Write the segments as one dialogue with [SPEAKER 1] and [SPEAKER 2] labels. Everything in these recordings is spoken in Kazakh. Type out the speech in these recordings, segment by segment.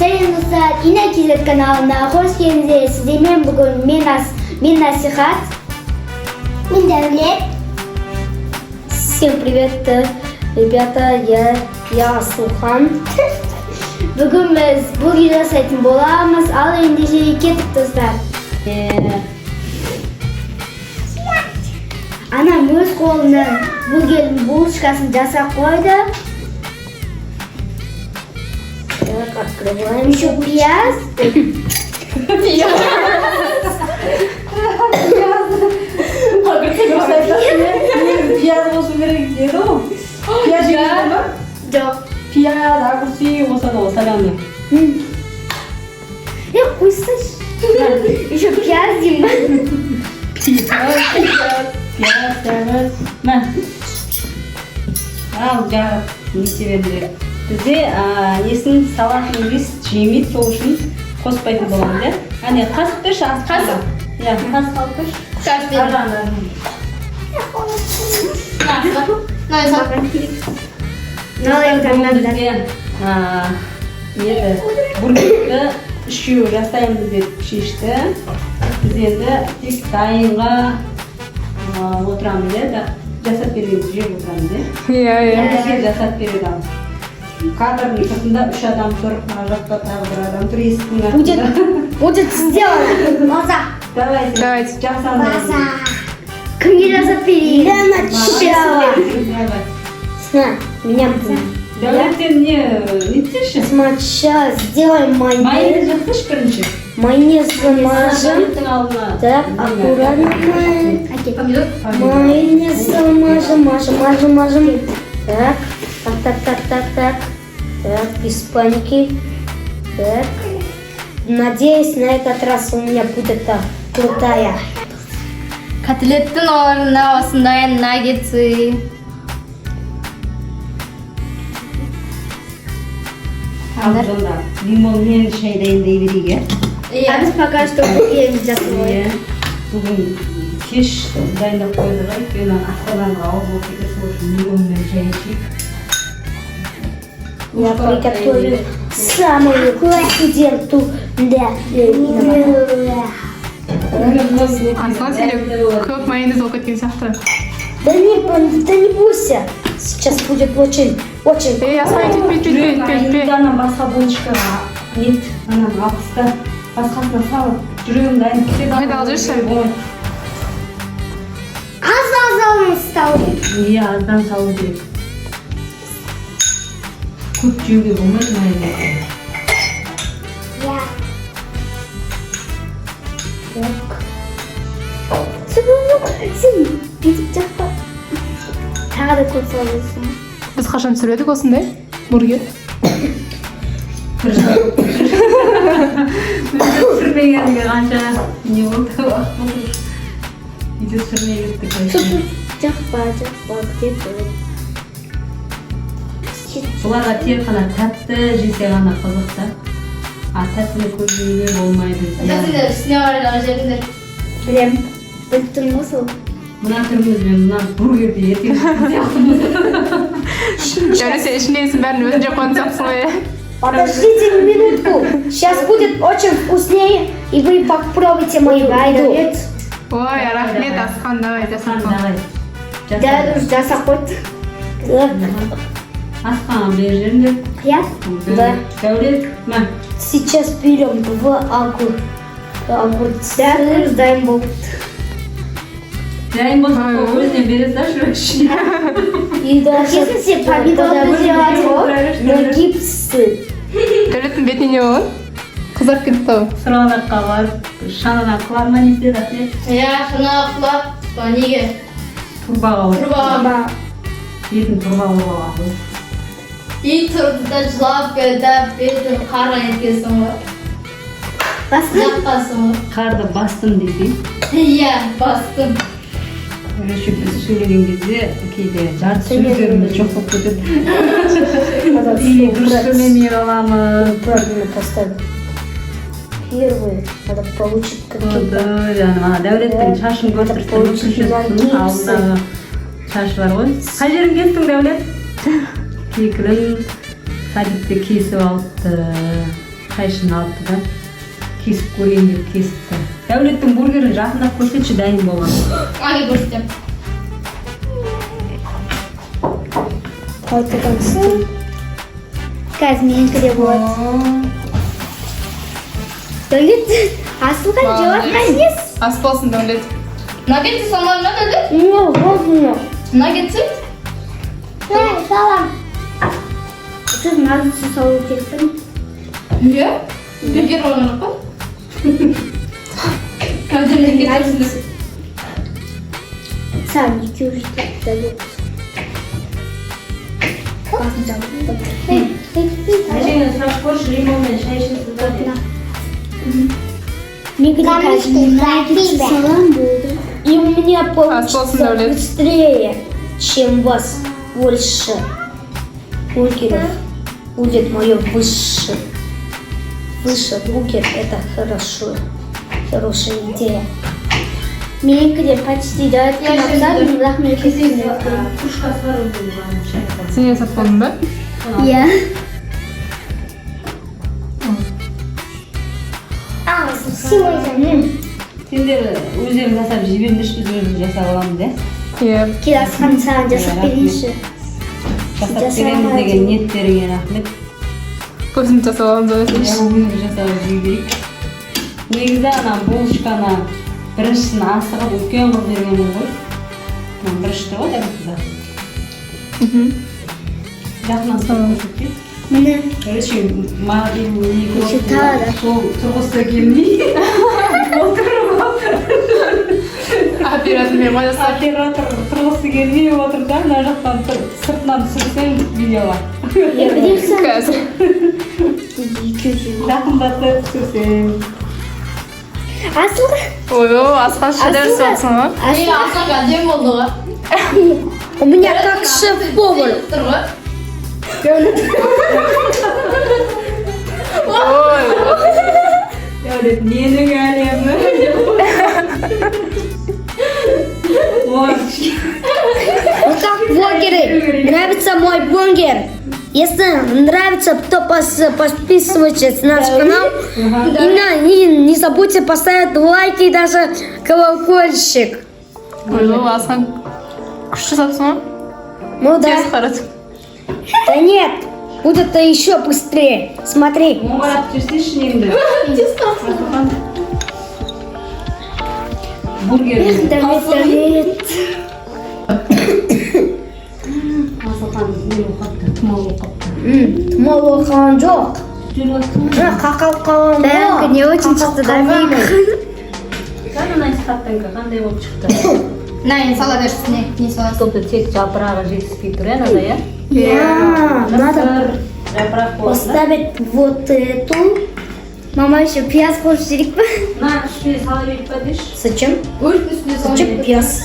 [SPEAKER 1] Sayın dostlar, yine Kizet kanalına hoş geldiniz. Sizlerle bugün мен Nasihat. Мен Devlet. Всем привет, ребята, я Сухан. Bugün biz bu video saytın bolamız. Al endişeyi ketip dostlar. Anam öz kolundan bu gelin булочкасын жасап koydu. Так, открываем еще пияз.
[SPEAKER 2] Piyaz olsun gerek diyedi o. Piyaz yiyecek mi?
[SPEAKER 1] Yok.
[SPEAKER 2] Piyaz agursi olsa da olsa da mı?
[SPEAKER 1] Ya koysaç. Еще пияз diyeyim ben.
[SPEAKER 2] Piyaz, evet. Ben. Al ya, ne sevebilir. Bizde несін салатын емес жемейді, сол үшін қоспайтын боламыз, иә? Әне қасық берші, қасық. Иә, қасық алып берші. Бургерді үшеу жасаймыз деп шешті. Біз енді тек дайынға отырамыз, иә? Жасап берген жеп отырамыз, иә? Иә. Жасап береді. Кадрдың сыртында 3 адам тұр, ана жақта тағы бір адам тұр, есіктің артында.
[SPEAKER 1] Будет сделано. База.
[SPEAKER 2] Давайте.
[SPEAKER 1] База. Кімге жасап берейін? Для начала. На, меня будет.
[SPEAKER 2] Дәулеттен не теші?
[SPEAKER 1] Сначала сделаем майонез.
[SPEAKER 2] Майонез жасыш бірінші.
[SPEAKER 1] Майонез замажем. Так, аккуратно. Майонез замажем. Так. Так, без паники. Так. Надеюсь, на этот раз у меня будет крутая.
[SPEAKER 3] Котлеттің орнына осындай наггетсы.
[SPEAKER 2] Сонда лимонмен шайдайын дей берейік,
[SPEAKER 1] А біз пока что едем жасылой.
[SPEAKER 2] Бүгін кеш дайындап қойдық, өйткені Астанаға ауыз болып кетер, сол үшін лимонмен шай ішейік.
[SPEAKER 1] Я приготовлю самую студенту для
[SPEAKER 4] Аслан сенде көп майонез болып кеткен сияқты.
[SPEAKER 1] Да не бойся. Сейчас будет очень.
[SPEAKER 4] Аслан кетпей.
[SPEAKER 2] Ана басқа булочкаға нет, ана алпыста басқасына салып, жүрегім дайын кетеді.
[SPEAKER 4] Қайда алып жүрші?
[SPEAKER 1] Аз стал.
[SPEAKER 2] Иә, аздан салу керек. Көп жеуге болмайды майонез.
[SPEAKER 1] Сен бүйтіп жаққа. Тағы да көп салып.
[SPEAKER 4] Біз қашан түсірдік осындай бургер?
[SPEAKER 2] Түсірмегенге қанша не болды уақыт болды. Үйде түсірмей кеттік.
[SPEAKER 1] Жақпа, где-то.
[SPEAKER 2] Бұларға тек қана тәтті жесе ғана қызықты. Тәттіні көп жеуге болмайды.
[SPEAKER 3] Сіздер үстіне барып жеңдер.
[SPEAKER 1] Білем. Біліп тұрмыз ол.
[SPEAKER 2] Мына түрімізбен мына бургерді ертең
[SPEAKER 4] Және сен ішіндейсің бәрін өзің жеп қойған сияқтысың ғой.
[SPEAKER 1] Подождите минутку. Сейчас будет очень вкуснее, и вы попробуйте мою еду.
[SPEAKER 4] Ой, рахмет Асхан, давай жасап қой.
[SPEAKER 1] Да, жасап қойды.
[SPEAKER 2] Асқан бер жерінде.
[SPEAKER 1] Я? Да.
[SPEAKER 2] Дәулет, ма.
[SPEAKER 1] Сейчас берем 2 огурца. Дайын болып.
[SPEAKER 2] Дайын болса өзіне бересің,
[SPEAKER 1] И даже если помидоры сделать на гипсы.
[SPEAKER 4] Дәулеттің бетіне не болған? Қызарып кетті ау.
[SPEAKER 2] Сырғанаққа барып, шанына қылар ма не істеді, рахмет.
[SPEAKER 3] Иә, шана құлап, неге?
[SPEAKER 2] Турбаға бар.
[SPEAKER 3] Тұрба.
[SPEAKER 2] Бетін турбаға бар.
[SPEAKER 3] Үй тұрды да жылап келді, бетін қарға еткенсің ғой. Жаққасың ғой.
[SPEAKER 2] Қарды бастым дейді.
[SPEAKER 3] Иә, бастым.
[SPEAKER 2] Өреше біз сөйлеген кезде кейде жарты сөздеріміз жоқ болып кетеді. Или дұрыс сөйлемей қаламыз.
[SPEAKER 1] Правильно поставил. Первый надо получить какие-то.
[SPEAKER 2] Дәулеттің шашын көрсетіп мүмкіншіліктің алдындағы шашы бар ғой. Қай жерін кестің, Дәулет? Кекілін садикте кесіп алыпты. қайшыны алыпты да. Kesip көрейін деп кесіпті. Дәулеттің бургерін жақындап көрсетші дайын болған.
[SPEAKER 3] Ай, көрсетем.
[SPEAKER 1] Қайтадан қазір менікі болады. Дәулет, асылған жауап қайнес?
[SPEAKER 4] Ас болсын, Дәулет.
[SPEAKER 3] Нагетси салам, не dedi?
[SPEAKER 1] Yok, olmuyor.
[SPEAKER 3] Нагетси?
[SPEAKER 1] Hayır, salam. Kız nazlısı salı kesin.
[SPEAKER 3] Niye? Burger olarak mı? Kadının getirsin.
[SPEAKER 1] Sen 2-3 dakika yok. Basacağım.
[SPEAKER 2] Әжеңе сұрап көрші лимонмен шай ішесіз бе деп.
[SPEAKER 1] Мне кажется, салам будет. И у меня получится
[SPEAKER 4] Дәулет.
[SPEAKER 1] быстрее, чем у вас больше бургеров. Будет мое выше. Выше бургер — это хорошо. Хорошая идея. Менікі почти дает назад, бірақ мен кесіне өткім.
[SPEAKER 2] Кружкасы бар өзінің жаным шай.
[SPEAKER 4] Сен есіп болдың ба?
[SPEAKER 1] Иә.
[SPEAKER 2] Сендер өздерің жасап жібермеші, біз өзіміз жасап аламыз, иә?
[SPEAKER 4] Иә.
[SPEAKER 1] Келасқан саған жасап берейінші.
[SPEAKER 2] Жасап береміз деген ниеттеріңе рахмет.
[SPEAKER 4] Көзім жасап аламыз
[SPEAKER 2] Иә,
[SPEAKER 4] ойлайсың.
[SPEAKER 2] өзіміз жасап жей берейік. Негізі ана булочканы біріншісін асығып үлкен қыз бергенмін ғой. Біріншісі ғой дәмді. Жақынан көрсетпей.
[SPEAKER 1] Міне.
[SPEAKER 2] Короче, мағадың
[SPEAKER 1] Еще тағы.
[SPEAKER 2] сол тұрғысы келмей. Отырып.
[SPEAKER 4] Оператор мен мазасап.
[SPEAKER 2] Оператор тұрғысы келмей отыр да, мына жақтан сыртынан түсірсең видеоға.
[SPEAKER 1] Я білемсің.
[SPEAKER 4] Қазір.
[SPEAKER 2] Жақындатып түсірсең.
[SPEAKER 1] Асылға.
[SPEAKER 4] Ой, асқан шедевр соқсың ба?
[SPEAKER 3] Ей, асық әдем болды ғой.
[SPEAKER 1] У меня как шеф-повар.
[SPEAKER 3] Тұр ғой.
[SPEAKER 4] Ой,
[SPEAKER 2] Дәулет, менің әлемі. Ой,
[SPEAKER 1] Ну как бургеры? Нравится мой бургер? Если нравится, то подписывайтесь на наш канал. И не забудьте поставить лайк и даже колокольчик.
[SPEAKER 4] ой, асқан күшті жасапсың ба?
[SPEAKER 1] Ну да.
[SPEAKER 4] Тез қарады.
[SPEAKER 1] Да нет, будет еще быстрее. Смотри.
[SPEAKER 2] оң қарап жүрсеші енді. Бургер.
[SPEAKER 1] Давид.
[SPEAKER 2] Асылхан не оқапты, тұмау оқапты.
[SPEAKER 1] Тұмау оқыған жоқ. Қақал қалған жоқ. Бәрі не очень шықты да.
[SPEAKER 2] Қандай насихаттан қандай болып шықты?
[SPEAKER 3] На, енді сала бершісіне. Не саласың?
[SPEAKER 2] Топты тек жапырағы жетіспей тұр, әнада, иә?
[SPEAKER 1] Надо
[SPEAKER 2] Жапырақ болды.
[SPEAKER 1] поставить вот эту. Мама еще пияз хочет жирик.
[SPEAKER 2] На, ішпей сала беріп па деші.
[SPEAKER 1] Зачем?
[SPEAKER 3] Өрт үстіне сала
[SPEAKER 1] Зачем
[SPEAKER 3] берші.
[SPEAKER 1] пияз?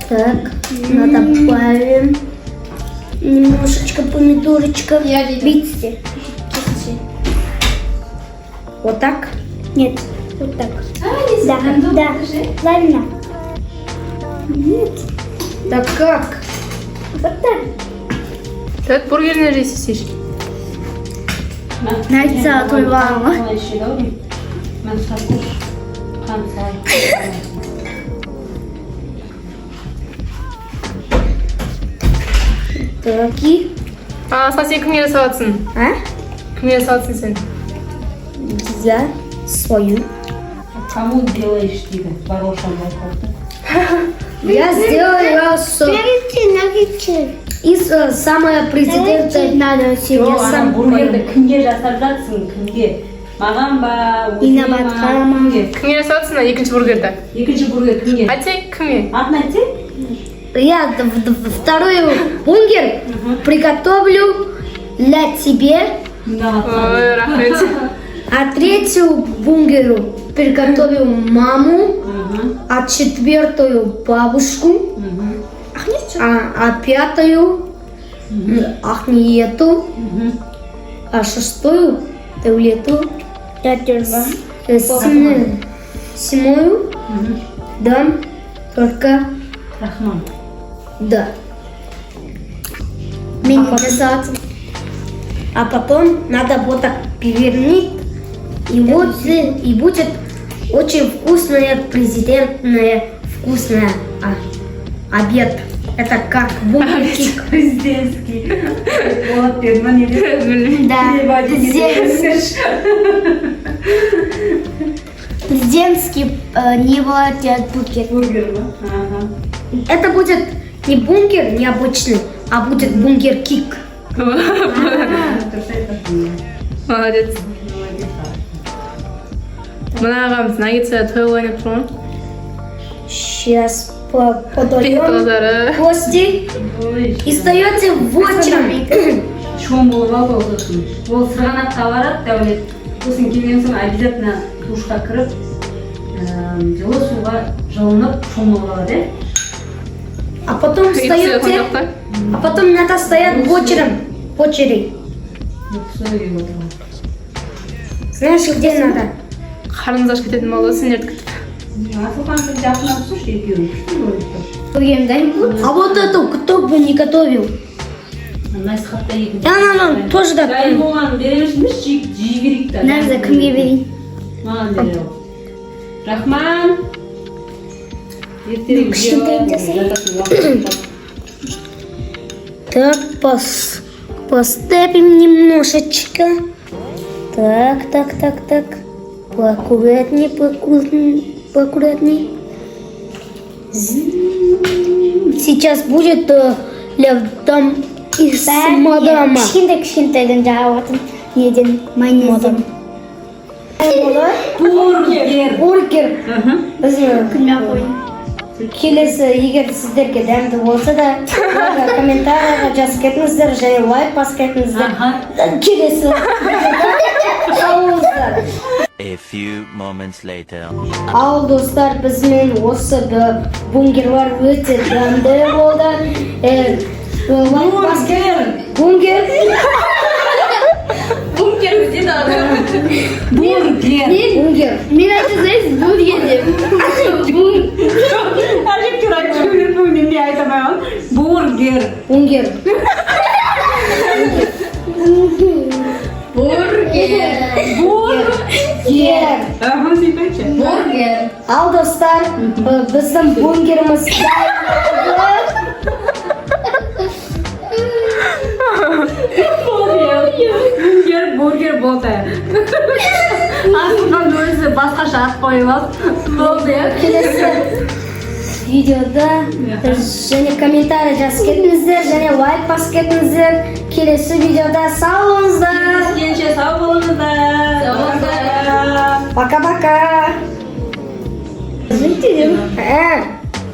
[SPEAKER 1] Так, добавим немножечко помидорочка.
[SPEAKER 3] Я видела.
[SPEAKER 1] Видите? Вот так? Нет, вот так. Да, да, правильно. Нет. Да как? Вот так.
[SPEAKER 4] Дәулет, бургер не жейсіз?
[SPEAKER 1] Найца тойғанға.
[SPEAKER 2] Қалай ішеді ау деймін. Мен сақуш. Қант салайын.
[SPEAKER 1] Так и...
[SPEAKER 4] Асқан сен кімге жасаватсың?
[SPEAKER 1] А?
[SPEAKER 4] Кімге жасаватсың сен?
[SPEAKER 1] За свою.
[SPEAKER 2] Кому делаешь дейді, Барошан байқауды.
[SPEAKER 1] Я сделала из самого президента надо
[SPEAKER 2] Жоқ, ана
[SPEAKER 1] сам
[SPEAKER 2] бургерді кімге жасап жатсың, кімге? Маған ба, өзіңе ма,
[SPEAKER 1] Инабатқа ма?
[SPEAKER 2] кімге?
[SPEAKER 4] Кімге жасаватсың екінші бургерді?
[SPEAKER 2] Екінші бургер кімге?
[SPEAKER 4] Айтсай, кімге?
[SPEAKER 2] Атын айтсай?
[SPEAKER 1] Я второй бургер приготовлю для тебя,
[SPEAKER 4] Ой, рахмет.
[SPEAKER 1] а третью бургеру приготовлю маму, а четвертую бабушку, а пятую Ахниету, а шестую Даулету, седьмую дам только
[SPEAKER 2] Рахман.
[SPEAKER 1] да. Мен жасадым.
[SPEAKER 5] А потом надо вот так перевернуть, и будет очень вкусное, президентное, вкусное обед. Это как бумеркик.
[SPEAKER 2] Президентский. Вот, перманент.
[SPEAKER 1] Да, президентский не владеет букет.
[SPEAKER 2] Бургер, да? Ага.
[SPEAKER 5] Это будет не бункер необычный, а будет бункер-кик.
[SPEAKER 4] Молодец. Мына ағамыз наггетсі той ойнап тұр ғой.
[SPEAKER 5] Сейчас подаем
[SPEAKER 4] Қолдары.
[SPEAKER 5] гости и встаете в очередь.
[SPEAKER 2] Шоң болып алды ол сосын. Ол сырғанаққа барады, Дәулет. Сосын келген соң обязательно душқа кіріп, жылы суға жылынып шоң болып алады.
[SPEAKER 5] А потом встаете, а потом надо стоять в очередь. Знаешь, где надо?
[SPEAKER 4] Қарныңыз ашып кететін болды, сендерді күтіп.
[SPEAKER 2] Асылханды жақынап тұршы, екеуін күшті
[SPEAKER 5] А вот это кто бы не готовил?
[SPEAKER 2] насихатта егін.
[SPEAKER 5] Я тоже да.
[SPEAKER 2] Дайын болғанын береміз, жей берейік та.
[SPEAKER 1] Нәрсе кімге берейін?
[SPEAKER 2] Маған бере ал. Рахман. Ертерек
[SPEAKER 1] кішкентай жасай.
[SPEAKER 5] Так, поставим немножечко. Так. Поаккуратней. Сейчас будет там из мадама.
[SPEAKER 1] Кішкентайдан жағаватым. Неден, майонезден.
[SPEAKER 5] Бургер. Біз
[SPEAKER 1] Күлме қойын.
[SPEAKER 5] келесі егер сіздерге дәмді болса да комментарийға жазып кетіңіздер және лайк басып кетіңіздер. Келесі жолыңыздар.
[SPEAKER 6] A few moments later.
[SPEAKER 5] Ал достар, бізмен осы бунгерлар өте дәмді болды. Бунгер.
[SPEAKER 3] Бункер где надо?
[SPEAKER 5] Бунгер.
[SPEAKER 1] Мен айтып знаете, бургер деп.
[SPEAKER 2] Әжептер айтып жүрмін, не айтамайын. Бургер.
[SPEAKER 5] Бунгер.
[SPEAKER 2] Аха, сөйтінші.
[SPEAKER 3] Бургер.
[SPEAKER 5] Ал достар, біздің бунгеріміз
[SPEAKER 2] Бургер болды. Асылхан өзі басқаша ат қойып алып, болды.
[SPEAKER 5] келесі видеода және комментарий жазып кетіңіздер және лайк басып кетіңіздер. Келесі видеода сау болыңыздар.
[SPEAKER 2] Кенше сау болыңыздар.
[SPEAKER 3] Сау болыңыздар.
[SPEAKER 5] Пока-пока.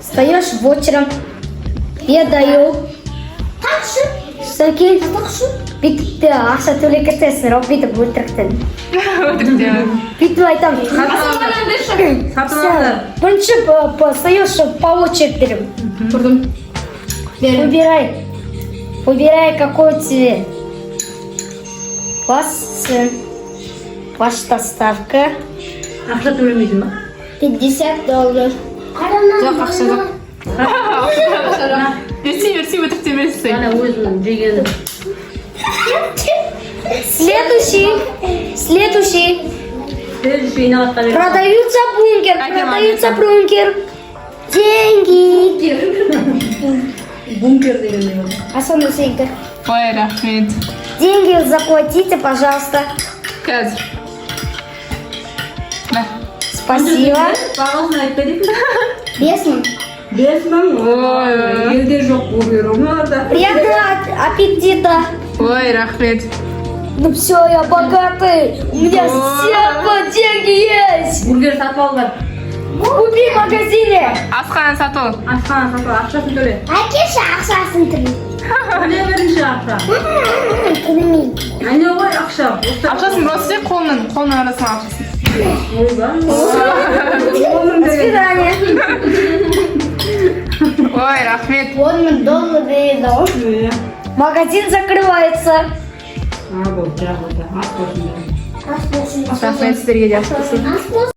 [SPEAKER 5] Встаешь в очередь. Я даю. Сәкен. Бүйтіп ақша төлеп кетесің, бүйтіп өтіріктен. Бүйтіп айтамын. Бірінші встаешь по очереди.
[SPEAKER 4] Тұрдым.
[SPEAKER 5] Выбирай какой цвет. Ваша ставка.
[SPEAKER 2] Ақша төлемейсің ба?
[SPEAKER 1] $50.
[SPEAKER 4] Жоқ, ақша жоқ. Берсей, өтіріктен берсей.
[SPEAKER 2] Ана өзінің жегені.
[SPEAKER 5] Следующий.
[SPEAKER 2] Следующий инноватқа береді.
[SPEAKER 5] Продаются бункер. Деньги.
[SPEAKER 2] Бункер деген не
[SPEAKER 5] Асан Усейка.
[SPEAKER 4] Ой, рахмет.
[SPEAKER 5] Деньги заплатите, пожалуйста.
[SPEAKER 4] Қазір. Да.
[SPEAKER 5] Спасибо.
[SPEAKER 2] Бағасын айтпа дейсің.
[SPEAKER 1] 5
[SPEAKER 2] 5 мың. Елде жоқ бургер. Оларда.
[SPEAKER 5] Приятного аппетита.
[SPEAKER 4] Ой, рахмет.
[SPEAKER 5] Ну все, я богатый. У меня все деньги есть.
[SPEAKER 2] Бургер сатып алдар.
[SPEAKER 5] Купи в магазине.
[SPEAKER 4] Асқаны сату.
[SPEAKER 2] Асқан сатып ақшасын төле.
[SPEAKER 1] Әкеші ақшасын тілі.
[SPEAKER 2] Не берінші ақша?
[SPEAKER 1] Тілімей.
[SPEAKER 2] Әне ғой ақша.
[SPEAKER 4] Ақшасын просто қолының арасына ақшасын.
[SPEAKER 2] Ойба.
[SPEAKER 5] До свидания.
[SPEAKER 4] Ой, рахмет.
[SPEAKER 1] $1 береді.
[SPEAKER 5] Магазин закрывается.
[SPEAKER 2] Болды, болды. Ас болсын.
[SPEAKER 1] Ас болсын.
[SPEAKER 4] Рахмет сіздерге де.